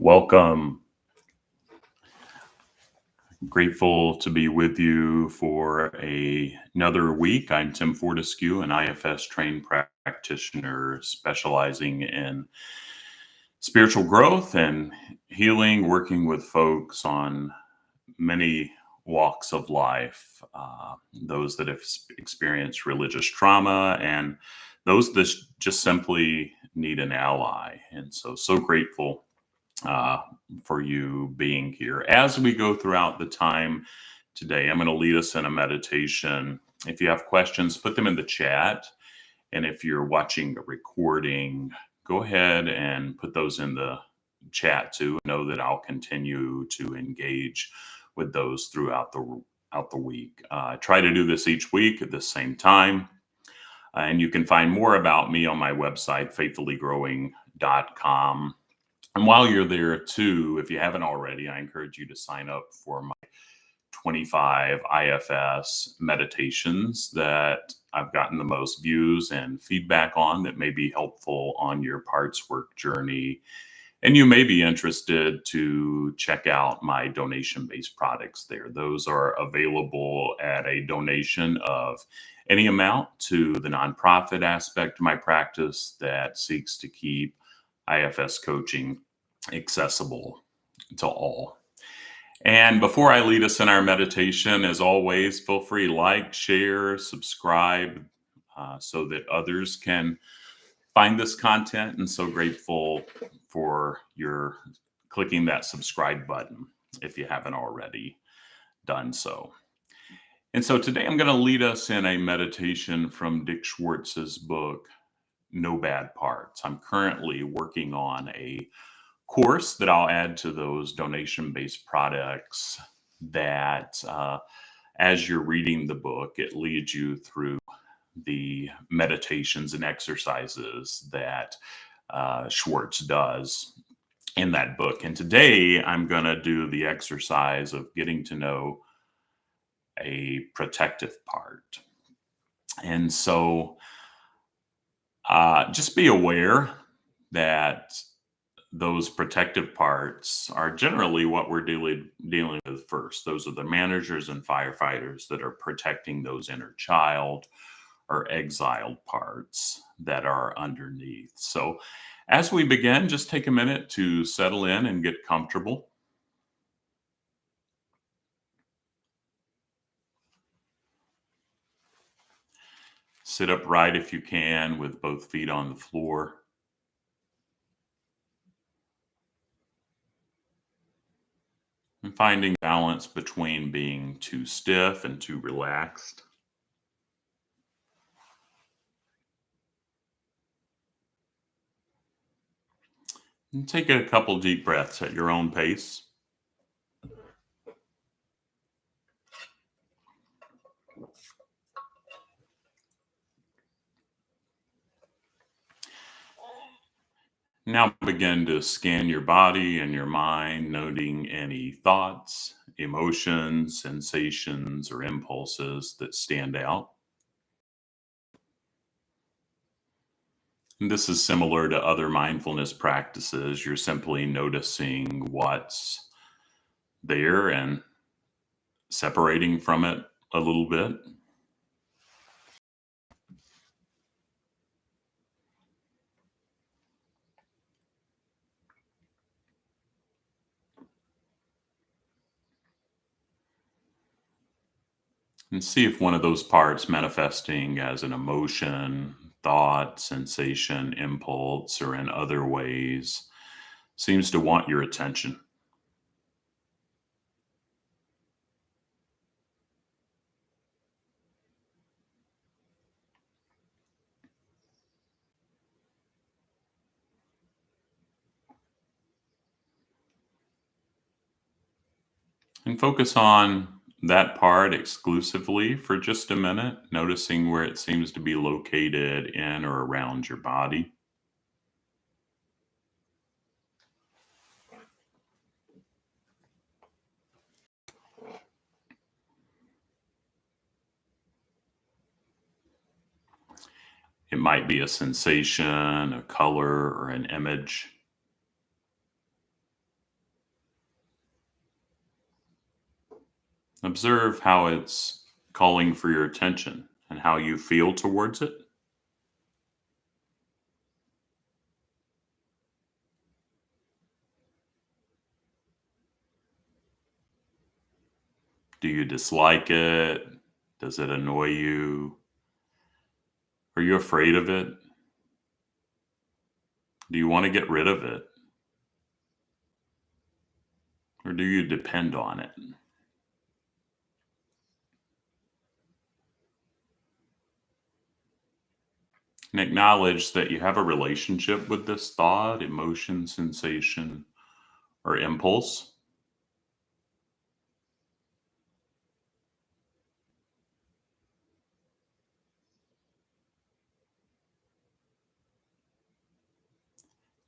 Welcome. Grateful to be with you for another week. I'm Tim Fortescue, an IFS trained practitioner specializing in spiritual growth and healing, working with folks on many walks of life, those that have experienced religious trauma and those that just simply need an ally. And so grateful uh, for you being here. As we go throughout the time today, I'm going to lead us in a meditation. If you have questions, put them in the chat. And if you're watching a recording, go ahead and put those in the chat too. Know that I'll continue to engage with those throughout the week. I try to do this each week at the same time. And you can find more about me on my website, faithfullygrowing.com. And while you're there too, if you haven't already, I encourage you to sign up for my 25 IFS meditations that I've gotten the most views and feedback on that may be helpful on your parts work journey. And you may be interested to check out my donation-based products there. Those are available at a donation of any amount to the nonprofit aspect of my practice that seeks to keep IFS coaching accessible to all. And before I lead us in our meditation, as always, feel free to like, share, subscribe so that others can find this content. And so grateful for your clicking that subscribe button if you haven't already done so. And so today I'm going to lead us in a meditation from Dick Schwartz's book, No Bad Parts. I'm currently working on a course that I'll add to those donation-based products that as you're reading the book, it leads you through the meditations and exercises that Schwartz does in that book. And today I'm going to do the exercise of getting to know a protective part. And so just be aware that those protective parts are generally what we're dealing with first. Those are the managers and firefighters that are protecting those inner child or exiled parts that are underneath. So as we begin, just take a minute to settle in and get comfortable. Sit upright if you can with both feet on the floor. And finding balance between being too stiff and too relaxed. And take a couple deep breaths at your own pace. Now begin to scan your body and your mind, noting any thoughts, emotions, sensations, or impulses that stand out. And this is similar to other mindfulness practices. You're simply noticing what's there and separating from it a little bit. And see if one of those parts manifesting as an emotion, thought, sensation, impulse, or in other ways seems to want your attention. And focus on that part exclusively for just a minute, noticing where it seems to be located in or around your body. It might be a sensation, a color, or an image. Observe how it's calling for your attention and how you feel towards it. Do you dislike it? Does it annoy you? Are you afraid of it? Do you want to get rid of it? Or do you depend on it? And acknowledge that you have a relationship with this thought, emotion, sensation, or impulse.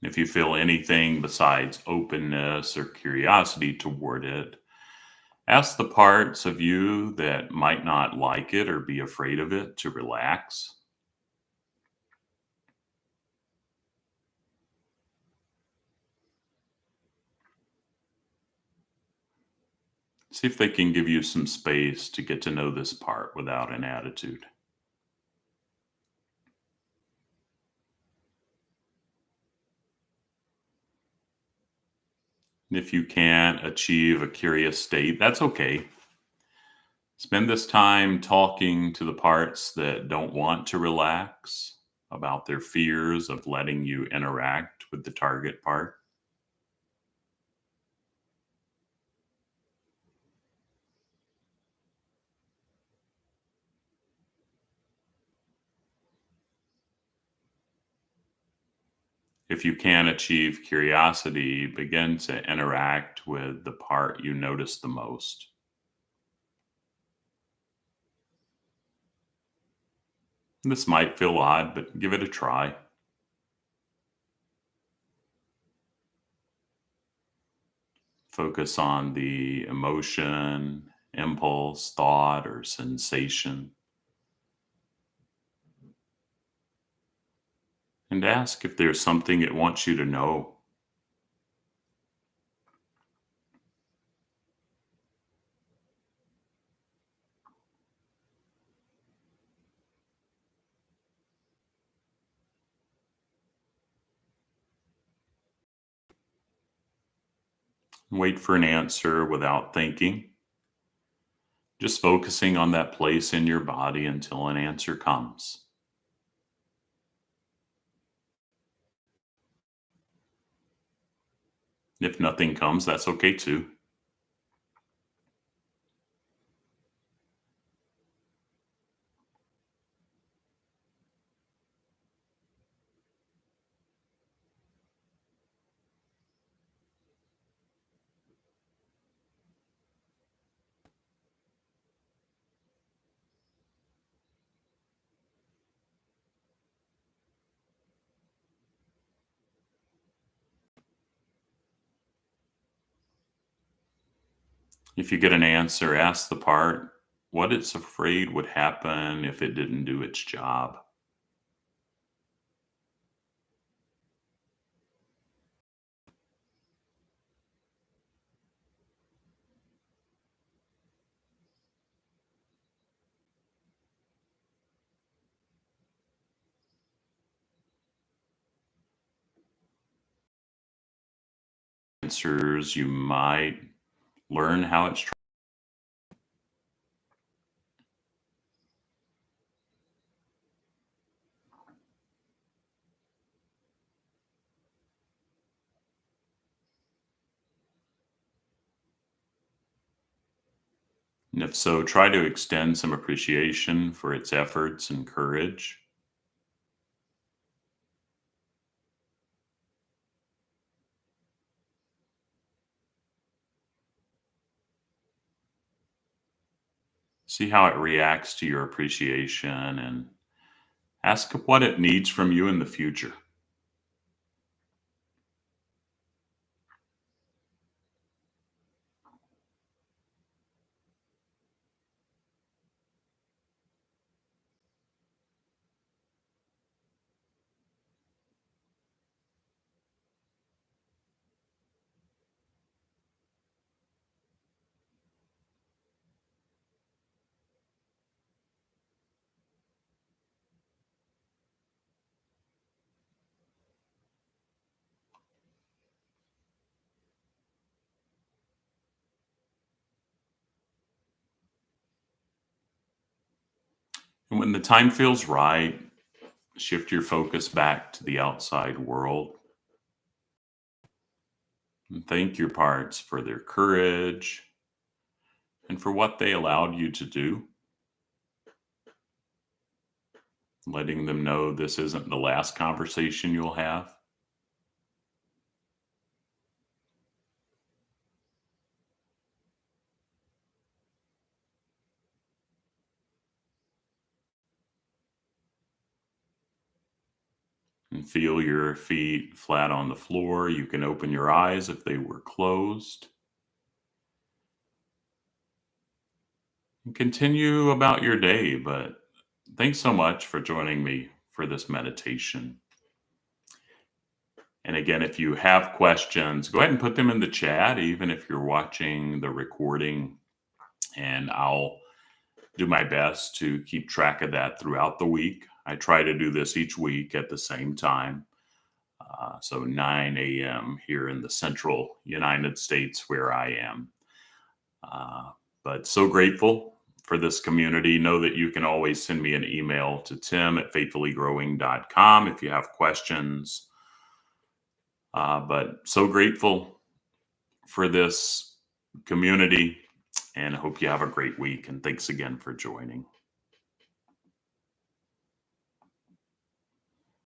If you feel anything besides openness or curiosity toward it, ask the parts of you that might not like it or be afraid of it to relax. See if they can give you some space to get to know this part without an attitude. If you can't achieve a curious state, that's okay. Spend this time talking to the parts that don't want to relax about their fears of letting you interact with the target part. If you can achieve curiosity, begin to interact with the part you notice the most. This might feel odd, but give it a try. Focus on the emotion, impulse, thought, or sensation, and ask if there's something it wants you to know. Wait for an answer without thinking, just focusing on that place in your body until an answer comes. If nothing comes, that's okay too. If you get an answer, ask the part what it's afraid would happen if it didn't do its job. Answers, you might learn how it's and if so, try to extend some appreciation for its efforts and courage. See how it reacts to your appreciation and ask what it needs from you in the future. And when the time feels right, shift your focus back to the outside world and thank your parts for their courage and for what they allowed you to do, letting them know this isn't the last conversation you'll have. And feel your feet flat on the floor. You can open your eyes if they were closed. And continue about your day. But thanks so much for joining me for this meditation. And again, if you have questions, go ahead and put them in the chat, even if you're watching the recording. And I'll do my best to keep track of that throughout the week. I try to do this each week at the same time. So 9 a.m. here in the central United States where I am. But so grateful for this community. Know that you can always send me an email to tim@faithfullygrowing.com if you have questions. But so grateful for this community and I hope you have a great week. And thanks again for joining.